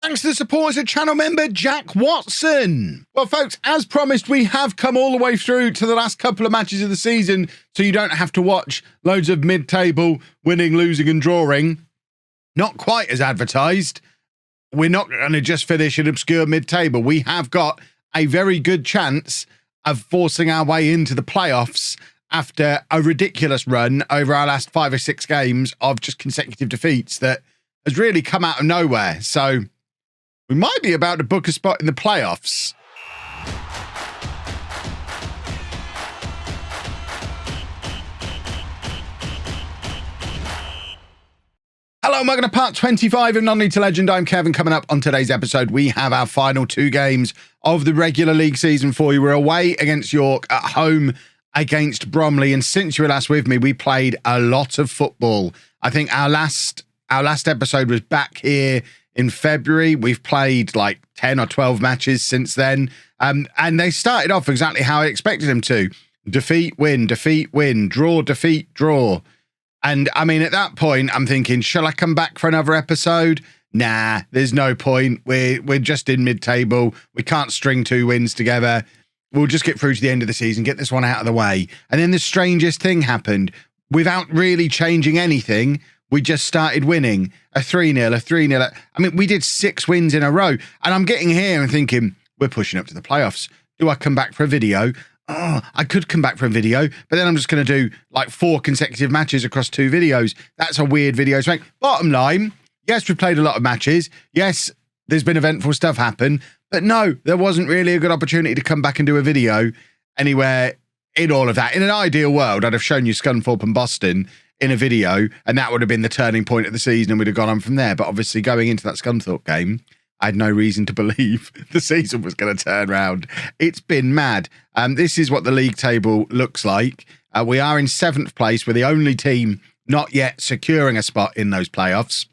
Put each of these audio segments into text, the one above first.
Thanks to the support as a channel member, Jack Watson. Well, folks, as promised, we have come all the way through to the last couple of matches of the season, so you don't have to watch loads of mid-table winning, losing and drawing. Not quite as advertised. We're not going to just finish an obscure mid-table. We have got a very good chance of forcing our way into the playoffs after a ridiculous run over our last 5 or 6 games of just consecutive defeats that has really come out of nowhere. So we might be about to book a spot in the playoffs. Hello, and welcome to part 25 of Non-League to Legend. I'm Kevin. Coming up on today's episode, we have our final 2 games of the regular league season for you. We're away against York, at home against Bromley. And since you were last with me, we played a lot of football. I think our last episode was back here in February. We've played like 10 or 12 matches since then. And they started off exactly how I expected them to. Defeat, win, draw, defeat, draw. And I mean, at that point, I'm thinking, shall I come back for another episode? Nah, there's no point. We're just in mid-table. We can't string 2 wins together. We'll just get through to the end of the season, get this one out of the way. And then the strangest thing happened. Without really changing anything, we just started winning. A 3-0, a 3-0. I mean, we did 6 wins in a row. And I'm getting here and thinking, we're pushing up to the playoffs. Do I come back for a video? Oh, I could come back for a video, but then I'm just going to do like 4 consecutive matches across 2 videos. That's a weird video to make. Bottom line, yes, we've played a lot of matches. Yes, there's been eventful stuff happen, but no, there wasn't really a good opportunity to come back and do a video anywhere in all of that. In an ideal world, I'd have shown you Scunthorpe and Boston in a video, and that would have been the turning point of the season, and we'd have gone on from there. But obviously, going into that Scunthorpe game, I had no reason to believe the season was going to turn around. It's been mad. This is what the league table looks like. We are in 7th place. We're the only team not yet securing a spot in those playoffs,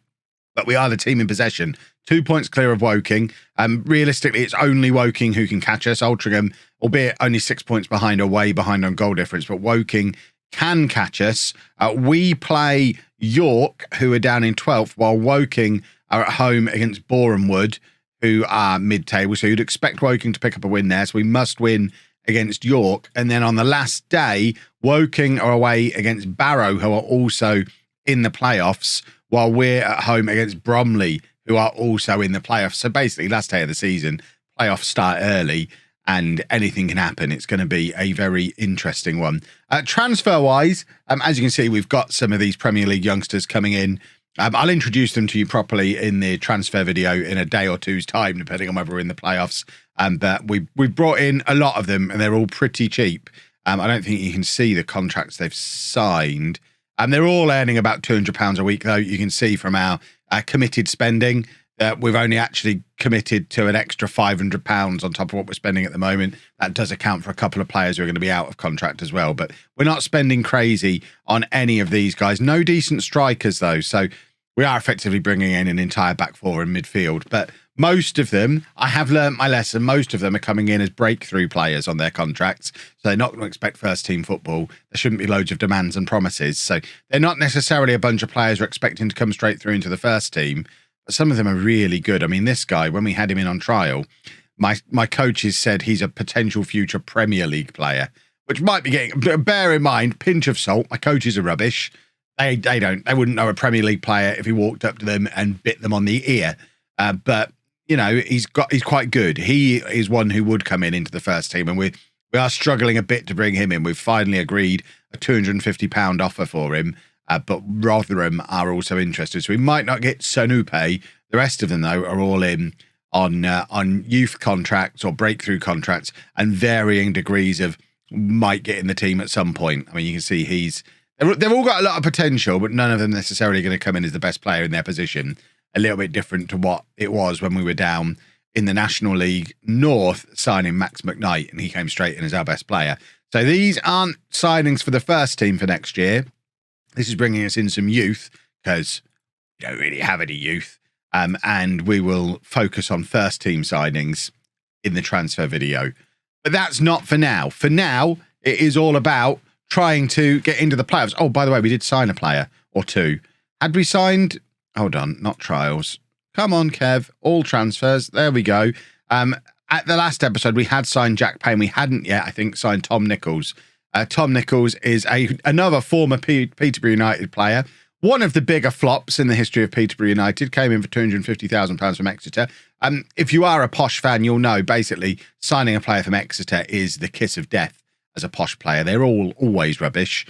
but we are the team in possession. 2 points clear of Woking. Realistically, it's only Woking who can catch us. Altrincham, albeit only 6 points behind or way behind on goal difference, but Woking can catch us. We play York, who are down in 12th, while Woking are at home against Boreham Wood, who are mid-table. So you'd expect Woking to pick up a win there. So we must win against York. And then on the last day, Woking are away against Barrow, who are also in the playoffs, while we're at home against Bromley, who are also in the playoffs. So basically, last day of the season, playoffs start early and anything can happen. It's going to be a very interesting one. Transfer-wise, as you can see, we've got some of these Premier League youngsters coming in. I'll introduce them to you properly in the transfer video in a day or two's time, depending on whether we're in the playoffs. But we've brought in a lot of them, and they're all pretty cheap. I don't think you can see the contracts they've signed. They're all earning about £200 a week, though. You can see from our committed spending that we've only actually committed to an extra £500 on top of what we're spending at the moment. That does account for a couple of players who are going to be out of contract as well. But we're not spending crazy on any of these guys. No decent strikers, though. So we are effectively bringing in an entire back 4 in midfield. But most of them, I have learnt my lesson, most of them are coming in as breakthrough players on their contracts. So they're not going to expect first-team football. There shouldn't be loads of demands and promises. So they're not necessarily a bunch of players who are expecting to come straight through into the first team. But some of them are really good. I mean, this guy, when we had him in on trial, my coaches said he's a potential future Premier League player, which might be getting, bear in mind, pinch of salt, my coaches are rubbish. They wouldn't know a Premier League player if he walked up to them and bit them on the ear. But, you know, he's quite good. He is one who would come into the first team, and we are struggling a bit to bring him in. We've finally agreed a £250 offer for him. But Rotherham are also interested. So we might not get Sanupe. The rest of them, though, are all in on youth contracts or breakthrough contracts and varying degrees of might get in the team at some point. I mean, you can see they've all got a lot of potential, but none of them necessarily going to come in as the best player in their position. A little bit different to what it was when we were down in the National League North signing Max McKnight, and he came straight in as our best player. So these aren't signings for the first team for next year. This is bringing us in some youth because we don't really have any youth. And we will focus on first team signings in the transfer video. But that's not for now. For now, it is all about trying to get into the playoffs. Oh, by the way, we did sign a player or 2. Had we signed... Hold on, not trials. Come on, Kev. All transfers. There we go. At the last episode, we had signed Jack Payne. We hadn't yet, I think, signed Tom Nichols. Tom Nichols is another former Peterborough United player. One of the bigger flops in the history of Peterborough United. Came in for £250,000 from Exeter. If you are a posh fan, you'll know, basically, signing a player from Exeter is the kiss of death as a posh player. They're always rubbish.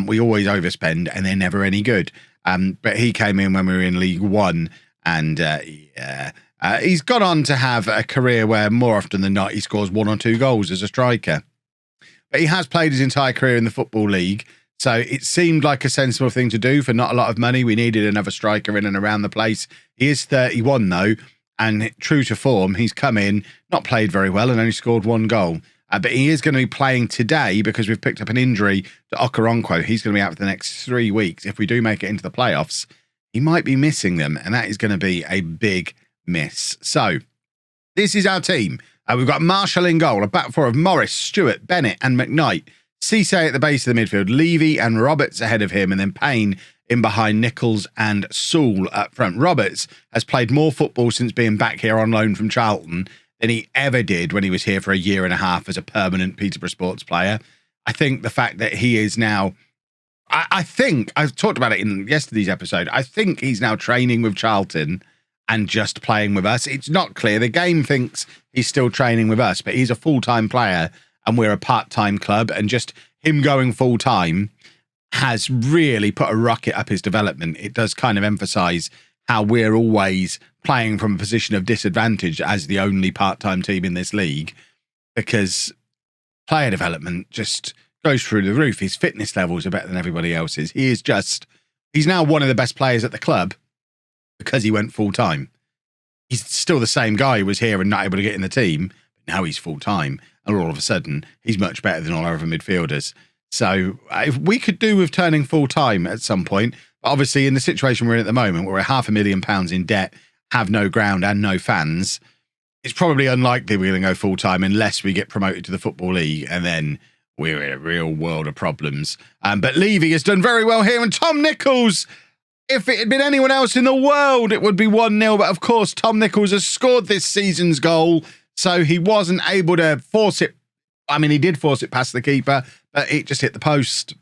We always overspend, and they're never any good. But he came in when we were in League One, and he's gone on to have a career where more often than not he scores 1 or 2 goals as a striker. But he has played his entire career in the Football League, so it seemed like a sensible thing to do for not a lot of money. We needed another striker in and around the place. He is 31 though, and true to form, he's come in, not played very well, and only scored 1 goal. But he is going to be playing today because we've picked up an injury to Okoronkwo. He's going to be out for the next 3 weeks. If we do make it into the playoffs, he might be missing them, and that is going to be a big miss. So this is our team. We've got Marshall in goal, a back four of Morris, Stewart, Bennett and McKnight. Cisse at the base of the midfield, Levy and Roberts ahead of him, and then Payne in behind Nichols and Sewell up front. Roberts has played more football since being back here on loan from Charlton than he ever did when he was here for a year and a half as a permanent Peterborough Sports player. I think the fact that he is now, I think, I've talked about it in yesterday's episode, I think he's now training with Charlton and just playing with us. It's not clear. The game thinks he's still training with us, but he's a full-time player and we're a part-time club, and just him going full-time has really put a rocket up his development. It does kind of emphasise how we're always playing from a position of disadvantage as the only part-time team in this league, because player development just goes through the roof. His fitness levels are better than everybody else's. He's now one of the best players at the club because he went full-time. He's still the same guy who was here and not able to get in the team, but now he's full-time, and all of a sudden he's much better than all our other midfielders. So if we could do with turning full-time at some point, but obviously in the situation we're in at the moment, we're £500,000 in debt, have no ground and no fans, it's probably unlikely we're going to go full-time unless we get promoted to the Football League, and then we're in a real world of problems. But Levy has done very well here, and Tom Nichols, if it had been anyone else in the world, it would be 1-0. But of course, Tom Nichols has scored this season's goal, so he wasn't able to force it. I mean, he did force it past the keeper, but it just hit the post.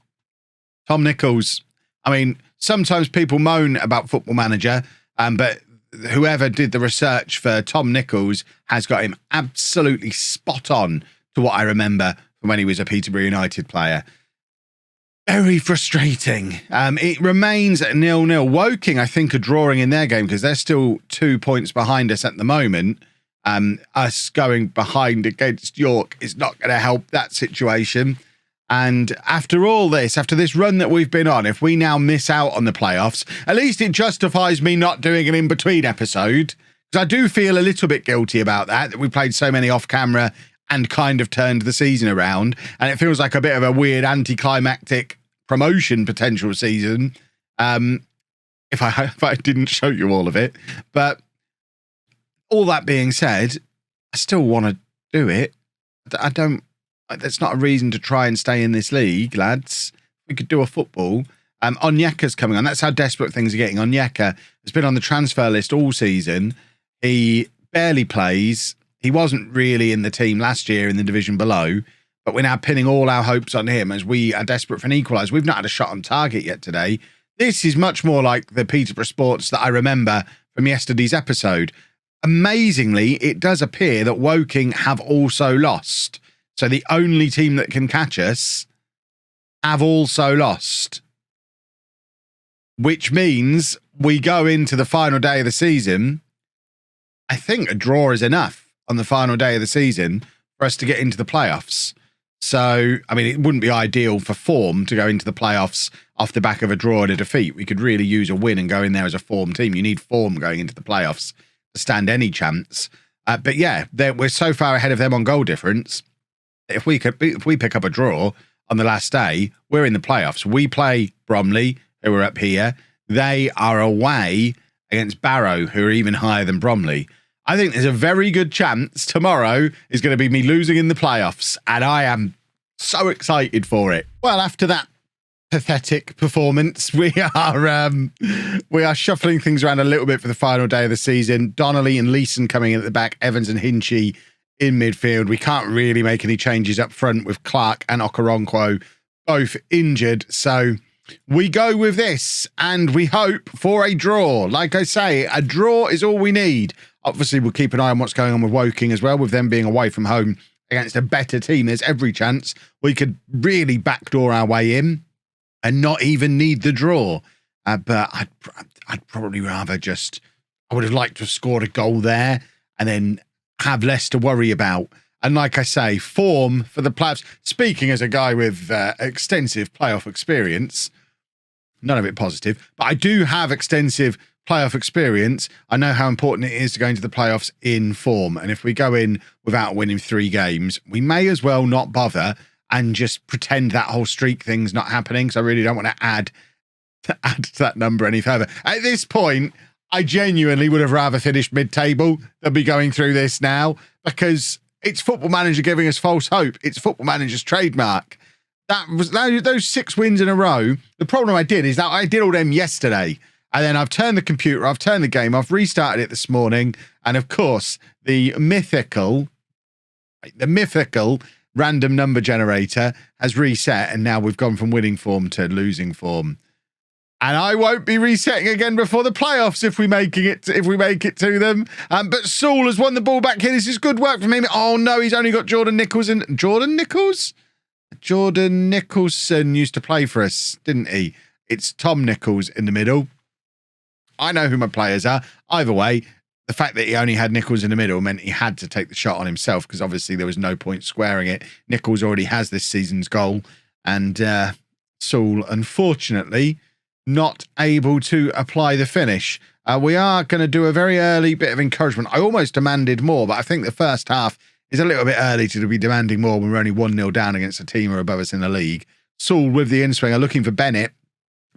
Tom Nichols. I mean, sometimes people moan about Football Manager, but whoever did the research for Tom Nichols has got him absolutely spot on to what I remember from when he was a Peterborough United player. Very frustrating. It remains at 0-0. Woking, I think, are drawing in their game because they're still 2 points behind us at the moment. Us going behind against York is not going to help that situation. And after all this, after this run that we've been on, if we now miss out on the playoffs, at least it justifies me not doing an in-between episode, because I do feel a little bit guilty about that we played so many off-camera and kind of turned the season around. And it feels like a bit of a weird anticlimactic promotion potential season, if I didn't show you all of it. But all that being said, I still want to do it. I don't, that's not a reason to try and stay in this league, lads. We could do a football. Onyeka's coming on. That's how desperate things are getting. Onyeka has been on the transfer list all season. He barely plays. He wasn't really in the team last year in the division below, but we're now pinning all our hopes on him as we are desperate for an equaliser. We've not had a shot on target yet today. This is much more like the Peterborough Sports that I remember from yesterday's episode. Amazingly, it does appear that Woking have also lost. So the only team that can catch us have also lost, which means we go into the final day of the season. I think a draw is enough on the final day of the season for us to get into the playoffs. So, I mean, it wouldn't be ideal for form to go into the playoffs off the back of a draw and a defeat. We could really use a win and go in there as a form team. You need form going into the playoffs to stand any chance. But yeah, we're so far ahead of them on goal difference. If we pick up a draw on the last day, we're in the playoffs. We play Bromley, who are up here. They are away against Barrow, who are even higher than Bromley. I think there's a very good chance tomorrow is going to be me losing in the playoffs, and I am so excited for it. Well, after that pathetic performance. We are shuffling things around a little bit for the final day of the season. Donnelly and Leeson coming in at the back, Evans and Hinchy in midfield. We can't really make any changes up front with Clark and Okoronkwo both injured. So we go with this and we hope for a draw. Like I say, a draw is all we need. Obviously, we'll keep an eye on what's going on with Woking as well, with them being away from home against a better team. There's every chance we could really backdoor our way in and not even need the draw. But I'd probably rather I would have liked to have scored a goal there and then have less to worry about. And like I say, form for the playoffs, speaking as a guy with extensive playoff experience, none of it positive, but I do have extensive playoff experience. I know how important it is to go into the playoffs in form. And if we go in without winning 3 games, we may as well not bother and just pretend that whole streak thing's not happening. So I really don't want to add to that number any further. At this point, I genuinely would have rather finished mid-table than be going through this now, because it's Football Manager giving us false hope. It's Football Manager's trademark. Those 6 wins in a row. The problem I did is that I did all them yesterday, and then I've turned the computer, I've turned the game off, restarted it this morning, and of course the mythical random number generator has reset, and now we've gone from winning form to losing form. And I won't be resetting again before the playoffs if we make it to them. But Saul has won the ball back here. This is good work from him. Oh no, he's only got Jordan Nichols in. Jordan Nichols? Jordan Nicholson used to play for us, didn't he? It's Tom Nichols in the middle. I know who my players are. Either way, the fact that he only had Nichols in the middle meant he had to take the shot on himself, because obviously there was no point squaring it. Nichols already has this season's goal, and Saul, unfortunately, not able to apply the finish. We are going to do a very early bit of encouragement. I almost demanded more, but I think the first half is a little bit early to be demanding more when we're only 1-0 down against a team who are above us in the league. Saul with the in-swinger looking for Bennett.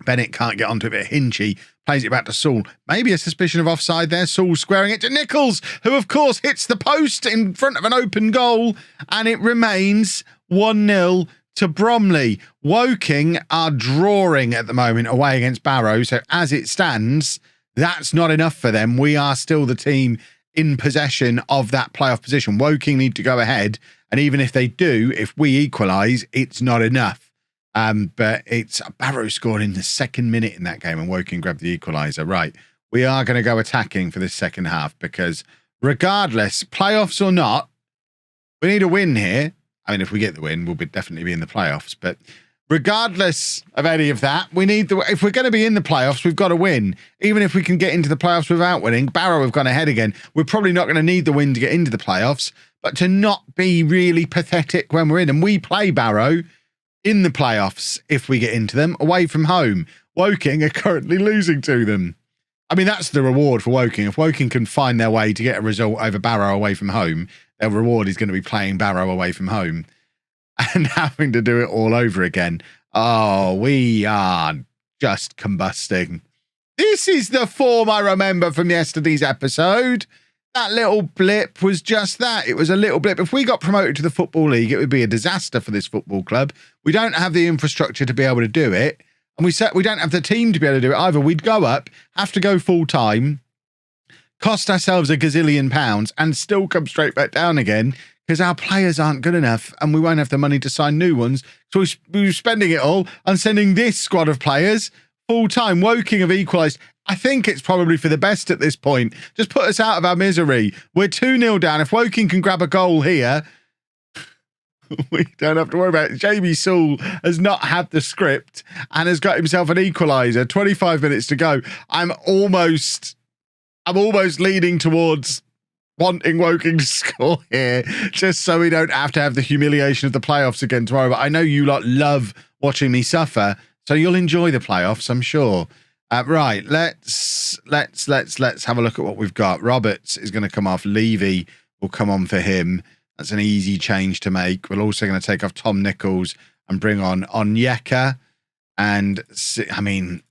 Bennett can't get onto it, but Hinchy plays it back to Saul. Maybe a suspicion of offside there. Saul squaring it to Nichols, who of course hits the post in front of an open goal, and it remains 1-0 to Bromley. Woking are drawing at the moment away against Barrow, so as it stands, that's not enough for them. We are still the team in possession of that playoff position. Woking need to go ahead, and even if they do, if we equalise, it's not enough. But it's Barrow scored in the 2nd minute in that game, and Woking grabbed the equaliser. Right, we are going to go attacking for this second half, because regardless, playoffs or not, we need a win here. I mean, if we get the win, we'll definitely be in the playoffs. But regardless of any of that, if we're going to be in the playoffs, we've got to win. Even if we can get into the playoffs without winning, Barrow have gone ahead again. We're probably not going to need the win to get into the playoffs, but to not be really pathetic when we're in. And we play Barrow in the playoffs if we get into them, away from home. Woking are currently losing to them. I mean, that's the reward for Woking. If Woking can find their way to get a result over Barrow away from home, their reward is going to be playing Barrow away from home and having to do it all over again. Oh, we are just combusting. This is the form I remember from yesterday's episode. That little blip was just that. It was a little blip. If we got promoted to the Football League, it would be a disaster for this football club. We don't have the infrastructure to be able to do it. And we don't have the team to be able to do it either. We'd go up, have to go full time, cost ourselves a gazillion pounds, and still come straight back down again because our players aren't good enough and we won't have the money to sign new ones. So we're spending it all on sending this squad of players full time. Woking have equalised. I think it's probably for the best at this point. Just put us out of our misery. We're 2-0 down. If Woking can grab a goal here, we don't have to worry about it. Jamie Saul has not had the script and has got himself an equaliser. 25 minutes to go. I'm almost leaning towards wanting Woking to score here, just so we don't have to have the humiliation of the playoffs again tomorrow. But I know you lot love watching me suffer, so you'll enjoy the playoffs, I'm sure. Right, let's have a look at what we've got. Roberts is going to come off. Levy will come on for him. That's an easy change to make. We're also going to take off Tom Nichols and bring on Onyeka. And, I mean,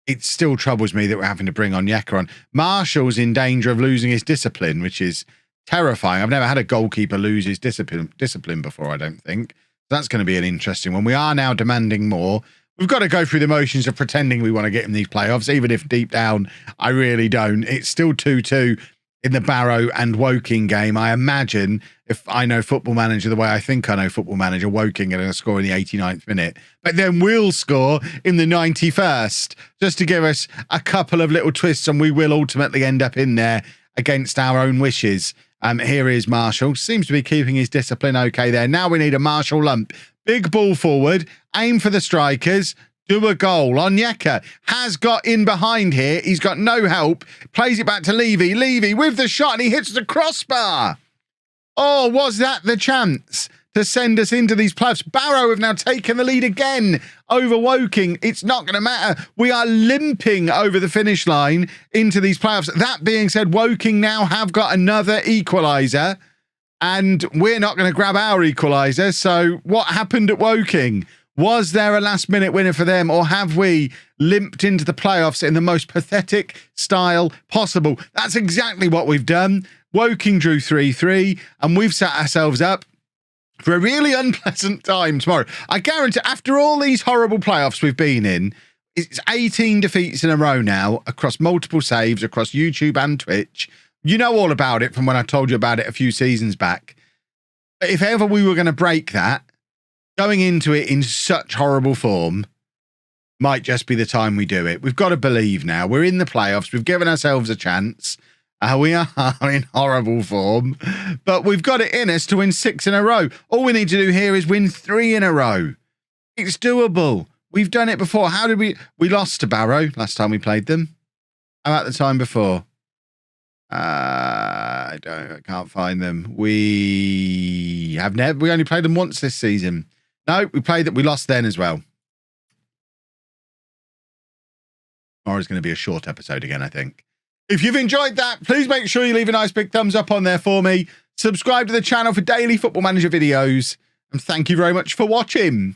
it still troubles me that we're having to bring Onyeka on. Marshall's in danger of losing his discipline, which is terrifying. I've never had a goalkeeper lose his discipline before, I don't think. That's going to be an interesting one. We are now demanding more. we've got to go through the motions of pretending we want to get in these playoffs, even if deep down I really don't. It's still 2-2 in the Barrow and Woking game. I imagine, if I know Football Manager the way I think I know Football Manager, Woking are going to score in the 89th minute. But then we'll score in the 91st, just to give us a couple of little twists, and we will ultimately end up in there against our own wishes. Here is Marshall. Seems to be keeping his discipline okay there. Now we need a Marshall lump. Big ball forward. Aim for the strikers. Do a goal. Onyeka has got in behind here. He's got no help. Plays it back to Levy. Levy with the shot, and he hits the crossbar. Oh, was that the chance to send us into these playoffs? Barrow have now taken the lead again over Woking. It's not going to matter. We are limping over the finish line into these playoffs. That being said, Woking now have got another equaliser, and we're not going to grab our equaliser. So what happened at Woking? Was there a last-minute winner for them, or have we limped into the playoffs in the most pathetic style possible? That's exactly what we've done. Woking drew 3-3, and we've set ourselves up for a really unpleasant time tomorrow. I guarantee, after all these horrible playoffs we've been in, it's 18 defeats in a row now, across multiple saves, across YouTube and Twitch. You know all about it from when I told you about it a few seasons back. But if ever we were going to break that, going into it in such horrible form might just be the time we do it. We've got to believe now. We're in the playoffs. We've given ourselves a chance. We are in horrible form, but we've got it in us to win 6 in a row. All we need to do here is win 3 in a row. It's doable. We've done it before. How did we lost to Barrow last time we played them? How about the time before? I can't find them. We only played them once this season. No, we lost then as well. Tomorrow's going to be a short episode again, I think. If you've enjoyed that, please make sure you leave a nice big thumbs up on there for me. Subscribe to the channel for daily Football Manager videos. And thank you very much for watching.